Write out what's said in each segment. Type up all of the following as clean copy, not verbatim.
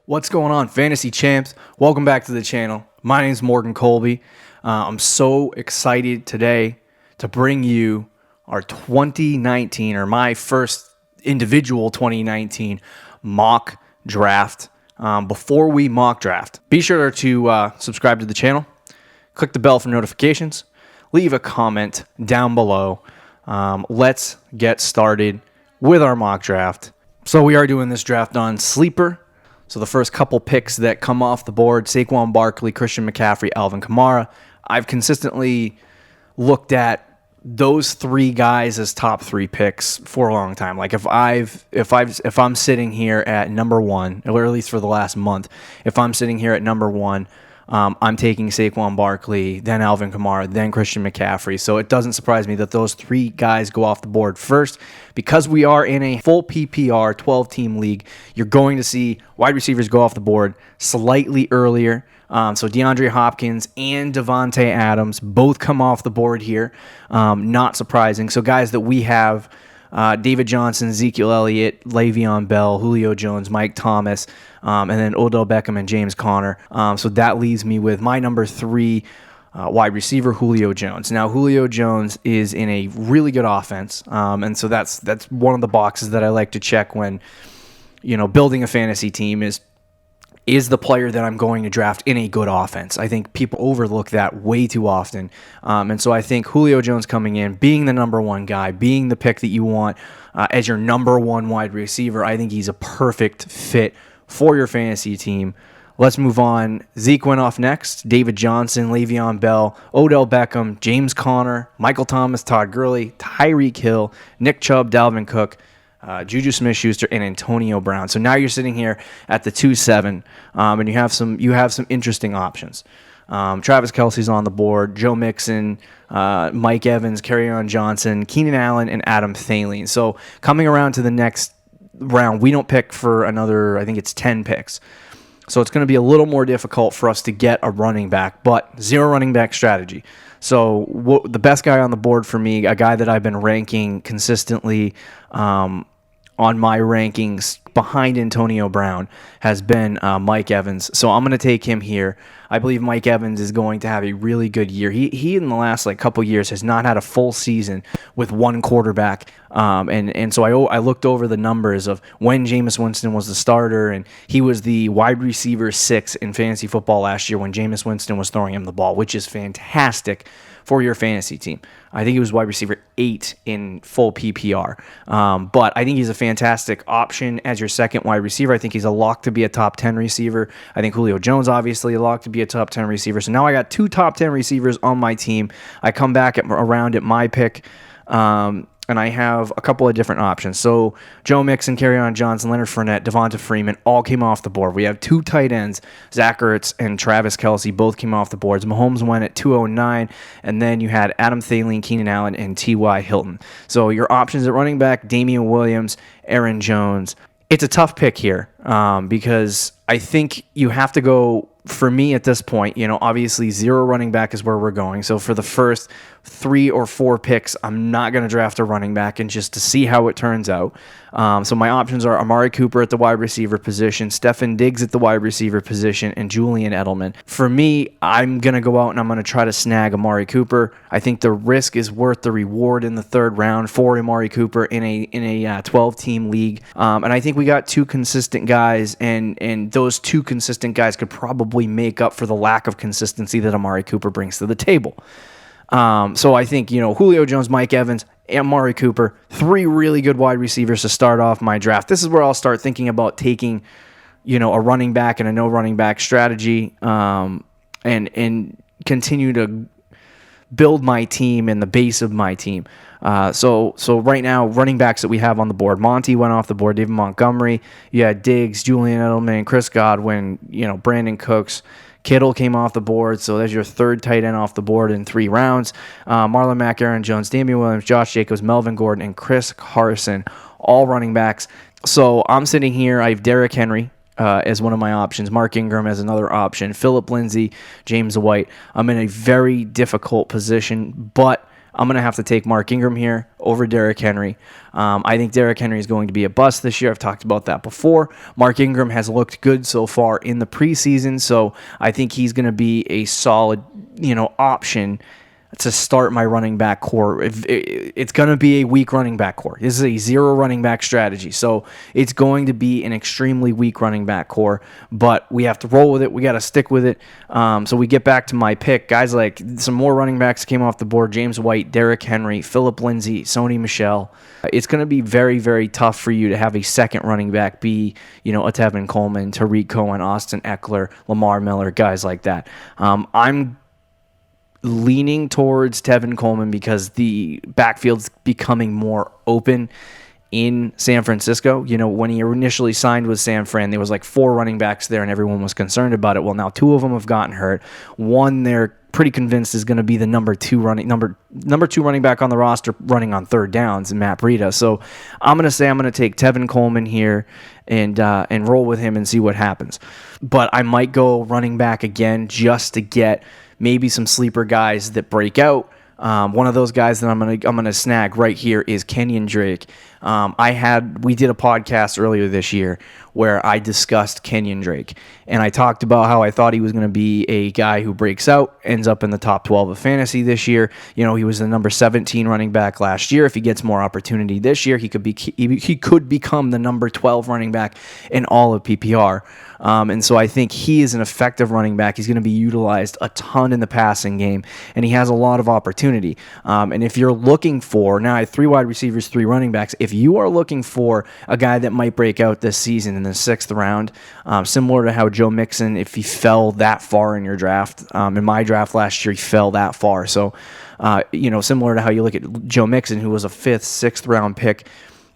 What's going on, fantasy champs? Welcome back to the channel. My name is Morgan Colby. I'm so excited today to bring you our 2019, or my first individual 2019 mock draft. Before we mock draft, be sure to subscribe to the channel, click the bell for notifications, leave a comment down below. Let's get started with our mock draft. So we are doing this draft on Sleeper. So the first couple picks that come off the board: Saquon Barkley, Christian McCaffrey, Alvin Kamara. I've consistently looked at those three guys as top three picks for a long time. Like if I'm sitting here at number one, or at least for the last month, if I'm sitting here at number one, I'm taking Saquon Barkley, then Alvin Kamara, then Christian McCaffrey. So it doesn't surprise me that those three guys go off the board first. Because we are in a full PPR 12-team league, you're going to see wide receivers go off the board slightly earlier. So DeAndre Hopkins and Devontae Adams both come off the board here. Not surprising. So guys that we have: David Johnson, Ezekiel Elliott, Le'Veon Bell, Julio Jones, Mike Thomas, and then Odell Beckham and James Conner. So that leaves me with my number three wide receiver, Julio Jones. Now, Julio Jones is in a really good offense, and so that's one of the boxes that I like to check when building a fantasy team is the player that I'm going to draft in a good offense. I think people overlook that way too often. And so I think Julio Jones coming in, being the number one guy, being the pick that you want as your number one wide receiver, I think he's a perfect fit for your fantasy team. Let's move on. Zeke went off next. David Johnson, Le'Veon Bell, Odell Beckham, James Conner, Michael Thomas, Todd Gurley, Tyreek Hill, Nick Chubb, Dalvin Cook, Juju Smith-Schuster, and Antonio Brown. So now you're sitting here at the 2-7, and you have some interesting options. Travis Kelce's on the board, Joe Mixon, Mike Evans, Kerryon Johnson, Keenan Allen, and Adam Thielen. So coming around to the next round, we don't pick for another, I think it's 10 picks. So it's going to be a little more difficult for us to get a running back, but zero running back strategy. So the best guy on the board for me, a guy that I've been ranking consistently on my rankings behind Antonio Brown, has been Mike Evans. So I'm going to take him here. I believe Mike Evans is going to have a really good year. He in the last couple years has not had a full season with one quarterback. And so I looked over the numbers of when Jameis Winston was the starter, and he was the wide receiver 6 in fantasy football last year when Jameis Winston was throwing him the ball, which is fantastic for your fantasy team. I think he was wide receiver 8 in full PPR. But I think he's a fantastic option as your second wide receiver. I think he's a lock to be a top 10 receiver. I think Julio Jones, obviously, a lock to be a top 10 receiver. So now I got 2 top 10 receivers on my team. I come back around at my pick, and I have a couple of different options. So Joe Mixon, Kerryon Johnson, Leonard Fournette, Devonta Freeman all came off the board. We have 2 tight ends, Zach Ertz and Travis Kelce, both came off the boards. Mahomes went at 209, and then you had Adam Thielen, Keenan Allen, and T.Y. Hilton. So your options at running back: Damian Williams, Aaron Jones. It's a tough pick here because I think you have to go, for me at this point, obviously zero running back is where we're going. So for the first 3 or 4 picks, I'm not going to draft a running back, and just to see how it turns out. So my options are Amari Cooper at the wide receiver position, Stefon Diggs at the wide receiver position, and Julian Edelman. For me, I'm going to go out and I'm going to try to snag Amari Cooper. I think the risk is worth the reward in the 3rd round for Amari Cooper in a 12-team league. And I think we got 2 consistent guys, and those 2 consistent guys could probably make up for the lack of consistency that Amari Cooper brings to the table. So I think, Julio Jones, Mike Evans, and Amari Cooper, 3 really good wide receivers to start off my draft. This is where I'll start thinking about taking, a running back and a no running back strategy, and continue to build my team and the base of my team. So right now, running backs that we have on the board: Monty went off the board, David Montgomery, you had Diggs, Julian Edelman, Chris Godwin, Brandon Cooks. Kittle came off the board, so there's your 3rd tight end off the board in 3 rounds. Marlon Mack, Aaron Jones, Damian Williams, Josh Jacobs, Melvin Gordon, and Chris Carson, all running backs. So I'm sitting here, I have Derrick Henry as one of my options, Mark Ingram as another option, Phillip Lindsay, James White. I'm in a very difficult position, but I'm going to have to take Mark Ingram here over Derrick Henry. I think Derrick Henry is going to be a bust this year. I've talked about that before. Mark Ingram has looked good so far in the preseason, so I think he's going to be a solid, option to start my running back core. It's going to be a weak running back core. This is a zero running back strategy, so it's going to be an extremely weak running back core, but we have to roll with it. We got to stick with it. So we get back to my pick. Guys like some more running backs came off the board: James White, Derrick Henry, Phillip Lindsay, Sony Michel. It's going to be very, very tough for you to have a second running back be, a Tevin Coleman, Tariq Cohen, Austin Eckler, Lamar Miller, guys like that. I'm leaning towards Tevin Coleman because the backfield's becoming more open in San Francisco. When he initially signed with San Fran, there was like 4 running backs there and everyone was concerned about it. Well, now 2 of them have gotten hurt. One they're pretty convinced is going to be the number two running back on the roster running on third downs, and Matt Breida. So I'm going to take Tevin Coleman here and roll with him and see what happens. But I might go running back again just to get maybe some sleeper guys that break out. One of those guys that I'm gonna snag right here is Kenyon Drake. We did a podcast earlier this year where I discussed Kenyon Drake, and I talked about how I thought he was going to be a guy who breaks out, ends up in the top 12 of fantasy this year. He was the number 17 running back last year. If he gets more opportunity this year, he could become the number 12 running back in all of PPR. And so I think he is an effective running back. He's going to be utilized a ton in the passing game, and he has a lot of opportunity. And if you're looking for, now I have 3 wide receivers, 3 running backs. If you are looking for a guy that might break out this season in the 6th round, similar to how Joe Mixon, if he fell that far in your draft, in my draft last year, he fell that far. So, similar to how you look at Joe Mixon, who was a 5th, 6th round pick,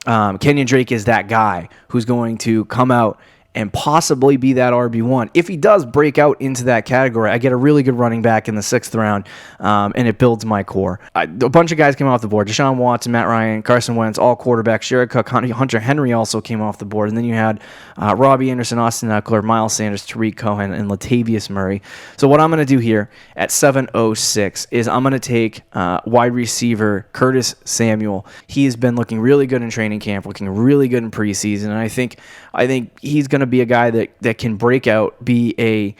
Kenyon Drake is that guy who's going to come out and possibly be that RB1. If he does break out into that category, I get a really good running back in the 6th round, and it builds my core. A bunch of guys came off the board. Deshaun Watson, Matt Ryan, Carson Wentz, all quarterbacks. Jared Cook, Hunter Henry also came off the board. And then you had Robbie Anderson, Austin Eckler, Miles Sanders, Tariq Cohen, and Latavius Murray. So what I'm going to do here at 7:06 is I'm going to take wide receiver Curtis Samuel. He has been looking really good in training camp, looking really good in preseason, and I think he's going to be a guy that can break out, be a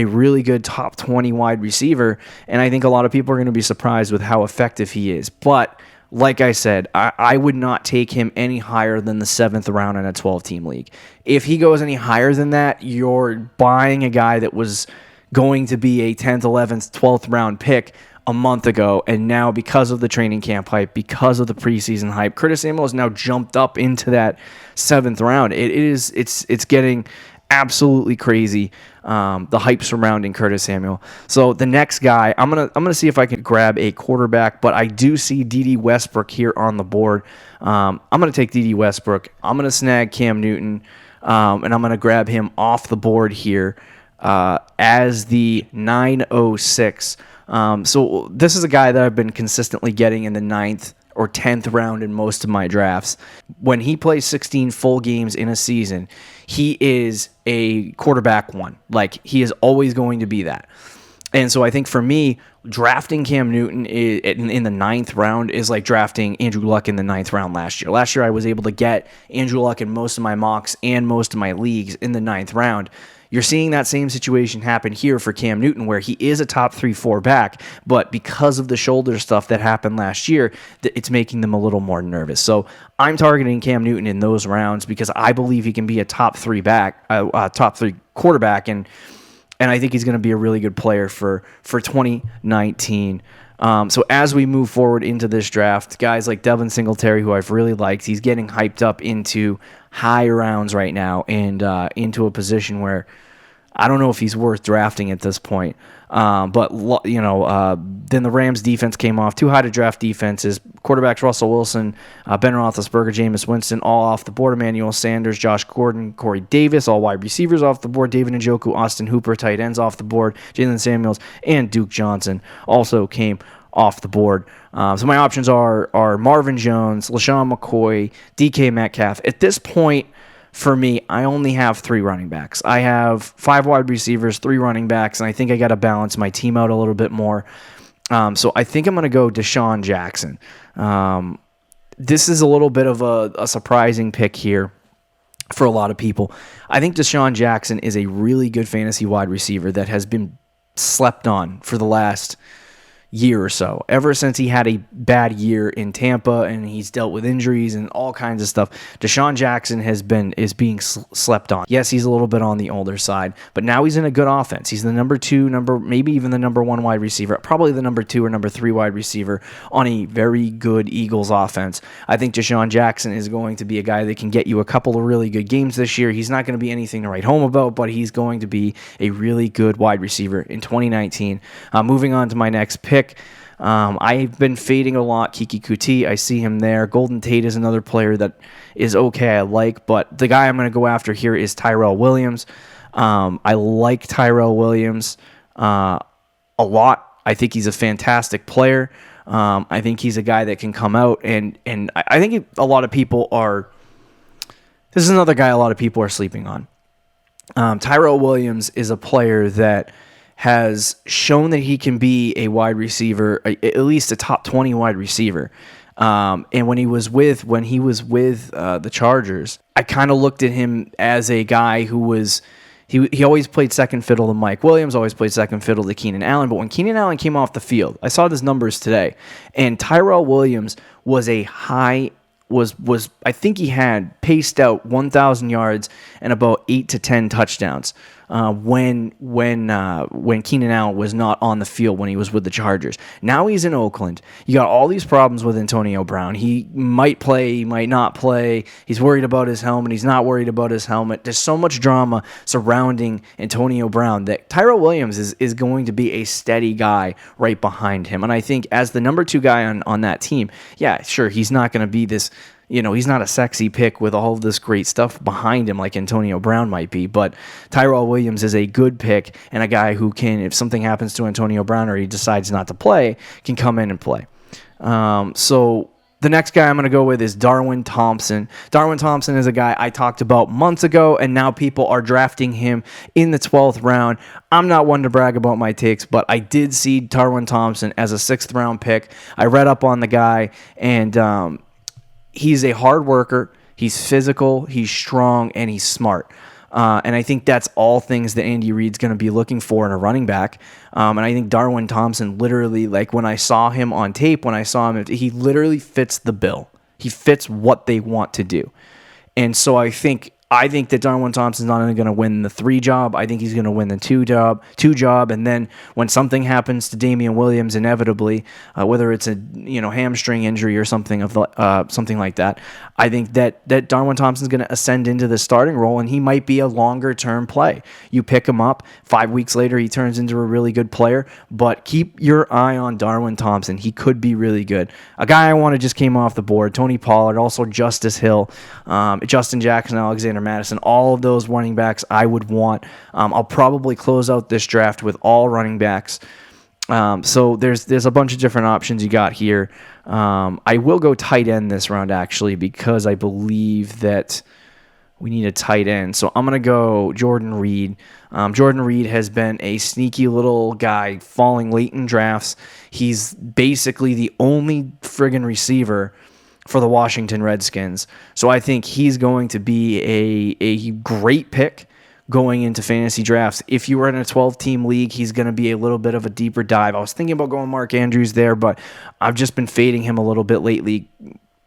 really good top 20 wide receiver, and I think a lot of people are going to be surprised with how effective he is. But like I said, I would not take him any higher than the 7th round in a 12-team league. If he goes any higher than that, you're buying a guy that was going to be a 10th, 11th, 12th round pick a month ago, and now because of the training camp hype, because of the preseason hype, Curtis Samuel has now jumped up into that 7th round. It's getting absolutely crazy, the hype surrounding Curtis Samuel. So the next guy, I'm gonna see if I can grab a quarterback, but I do see D.D. Westbrook here on the board. I'm gonna take D.D. Westbrook. I'm gonna snag Cam Newton, and I'm gonna grab him off the board here as the 906. So this is a guy that I've been consistently getting in the 9th or 10th round in most of my drafts. When he plays 16 full games in a season, he is a quarterback 1. Like, he is always going to be that. And so I think for me, drafting Cam Newton in the 9th round is like drafting Andrew Luck in the 9th round last year. Last year, I was able to get Andrew Luck in most of my mocks and most of my leagues in the 9th round. You're seeing that same situation happen here for Cam Newton, where he is a top 3-4 back, but because of the shoulder stuff that happened last year, it's making them a little more nervous. So I'm targeting Cam Newton in those rounds because I believe he can be a top 3 quarterback, and I think he's going to be a really good player for 2019. So as we move forward into this draft, guys like Devin Singletary, who I've really liked, he's getting hyped up into high rounds right now and into a position where I don't know if he's worth drafting at this point. Then the Rams defense came off. Too high to draft defenses. Quarterbacks Russell Wilson, Ben Roethlisberger, Jameis Winston, all off the board. Emmanuel Sanders, Josh Gordon, Corey Davis, all wide receivers off the board. David Njoku, Austin Hooper, tight ends off the board. Jalen Samuels, and Duke Johnson also came off the board. So my options are Marvin Jones, LaShawn McCoy, DK Metcalf. At this point, for me, I only have 3 running backs. I have 5 wide receivers, 3 running backs, and I think I got to balance my team out a little bit more. So I think I'm going to go Deshaun Jackson. This is a little bit of a surprising pick here for a lot of people. I think Deshaun Jackson is a really good fantasy wide receiver that has been slept on for the last year or so. Ever since he had a bad year in Tampa and he's dealt with injuries and all kinds of stuff, Deshaun Jackson is being slept on. Yes, he's a little bit on the older side, but now he's in a good offense. He's the maybe even the number 1 wide receiver, probably the number 2 or number 3 wide receiver on a very good Eagles offense. I think Deshaun Jackson is going to be a guy that can get you a couple of really good games this year. He's not going to be anything to write home about, but he's going to be a really good wide receiver in 2019. Moving on to my next pick. I've been fading a lot Kiki Kuti. I see him there. Golden Tate is another player that is okay, I like, but the guy I'm going to go after here is Tyrell Williams. I like Tyrell Williams a lot. I think he's a fantastic player. I think he's a guy that can come out, and I think a lot of people are... This is another guy a lot of people are sleeping on. Tyrell Williams is a player that has shown that he can be a wide receiver, at least a top 20 wide receiver. And when he was with the Chargers, I kind of looked at him as a guy who was... He always played second fiddle to Mike Williams, always played second fiddle to Keenan Allen. But when Keenan Allen came off the field, I saw his numbers today, and Tyrell Williams was I think he had paced out 1,000 yards and about 8 to 10 touchdowns when Keenan Allen was not on the field when he was with the Chargers. Now he's in Oakland. You got all these problems with Antonio Brown. He might play, he might not play. He's worried about his helmet. He's not worried about his helmet. There's so much drama surrounding Antonio Brown that Tyrell Williams is going to be a steady guy right behind him. And I think as the number 2 guy on that team, yeah, sure, he's not going to be this... he's not a sexy pick with all of this great stuff behind him like Antonio Brown might be, but Tyrell Williams is a good pick and a guy who can, if something happens to Antonio Brown or he decides not to play, can come in and play. So the next guy I'm going to go with is Darwin Thompson. Darwin Thompson is a guy I talked about months ago, and now people are drafting him in the 12th round. I'm not one to brag about my takes, but I did see Darwin Thompson as a 6th round pick. I read up on the guy, and he's a hard worker, he's physical, he's strong, and he's smart. And I think that's all things that Andy Reid's going to be looking for in a running back. And I think Darwin Thompson literally, like when I saw him on tape, he literally fits the bill. He fits what they want to do. And so I think that Darwin Thompson's not only going to win the 3 job, I think he's going to win the 2 job, and then when something happens to Damian Williams, inevitably, whether it's a hamstring injury or something like that, I think that Darwin Thompson's going to ascend into the starting role, and he might be a longer term play. You pick him up 5 weeks later, he turns into a really good player, but keep your eye on Darwin Thompson. He could be really good. A guy I wanted just came off the board, Tony Pollard, also Justice Hill, Justin Jackson, Alexander Madison, all of those running backs I would want. I'll probably close out this draft with all running backs. So there's a bunch of different options you got here. I will go tight end this round, actually, because I believe that we need a tight end. So I'm going to go Jordan Reed. Jordan Reed has been a sneaky little guy falling late in drafts. He's basically the only friggin' receiver for the Washington Redskins. So I think he's going to be a great pick going into fantasy drafts. If you were in a 12-team league, he's going to be a little bit of a deeper dive. I was thinking about going Mark Andrews there, but I've just been fading him a little bit lately,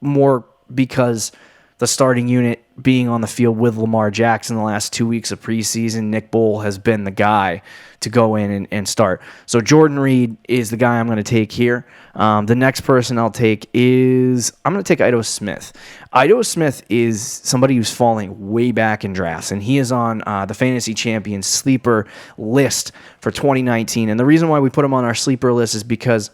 more because the starting unit being on the field with Lamar Jackson the last 2 weeks of preseason, Nick Bowl has been the guy to go in and start. So Jordan Reed is the guy I'm going to take here. The next person I'll take I'm going to take Ito Smith. Ito Smith is somebody who's falling way back in drafts, and he is on the Fantasy Champions sleeper list for 2019. And the reason why we put him on our sleeper list is because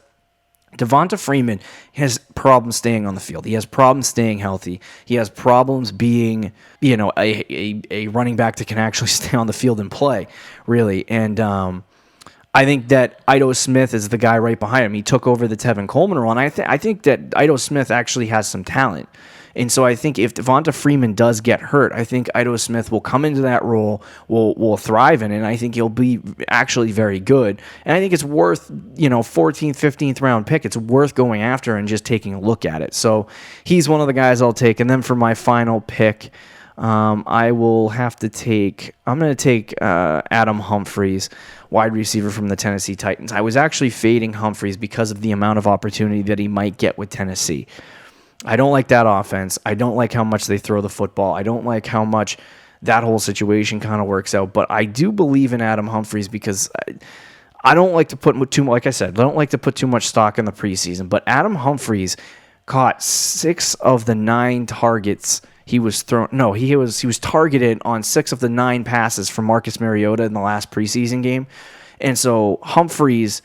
Devonta Freeman has problems staying on the field. He has problems staying healthy. He has problems being, a running back that can actually stay on the field and play, really. And I think that Ito Smith is the guy right behind him. He took over the Tevin Coleman role, and I think that Ito Smith actually has some talent. And so I think if Devonta Freeman does get hurt, I think Ito Smith will come into that role, will thrive in it, and I think he'll be actually very good. And I think it's worth, 14th, 15th round pick. It's worth going after and just taking a look at it. So he's one of the guys I'll take. And then for my final pick, I'm going to take Adam Humphries, wide receiver from the Tennessee Titans. I was actually fading Humphries because of the amount of opportunity that he might get with Tennessee. I don't like that offense. I don't like how much they throw the football. I don't like how much that whole situation kind of works out. But I do believe in Adam Humphries because I don't like to put too, like I said, I don't like to put too much stock in the preseason. But Adam Humphries caught 6 of the 9 targets he was thrown. No, he was targeted on 6 of the 9 passes from Marcus Mariota in the last preseason game. And so Humphries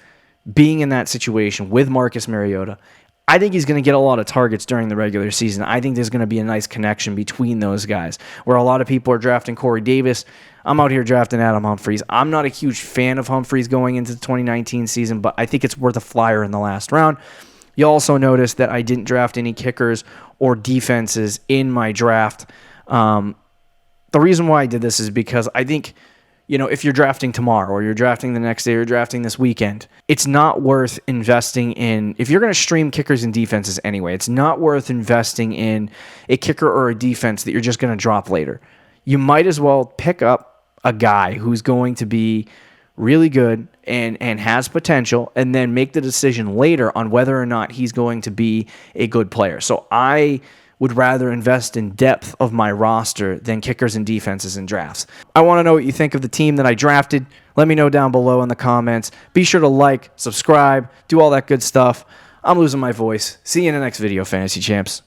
being in that situation with Marcus Mariota, I think he's going to get a lot of targets during the regular season. I think there's going to be a nice connection between those guys. Where a lot of people are drafting Corey Davis, I'm out here drafting Adam Humphries. I'm not a huge fan of Humphries going into the 2019 season, but I think it's worth a flyer in the last round. You also notice that I didn't draft any kickers or defenses in my draft. The reason why I did this is because I think, if you're drafting tomorrow or you're drafting the next day or you're drafting this weekend, it's not worth investing in, if you're going to stream kickers and defenses anyway, it's not worth investing in a kicker or a defense that you're just going to drop later. You might as well pick up a guy who's going to be really good and has potential, and then make the decision later on whether or not he's going to be a good player. So I would rather invest in depth of my roster than kickers and defenses in drafts. I want to know what you think of the team that I drafted. Let me know down below in the comments. Be sure to like, subscribe, do all that good stuff. I'm losing my voice. See you in the next video, Fantasy Champs.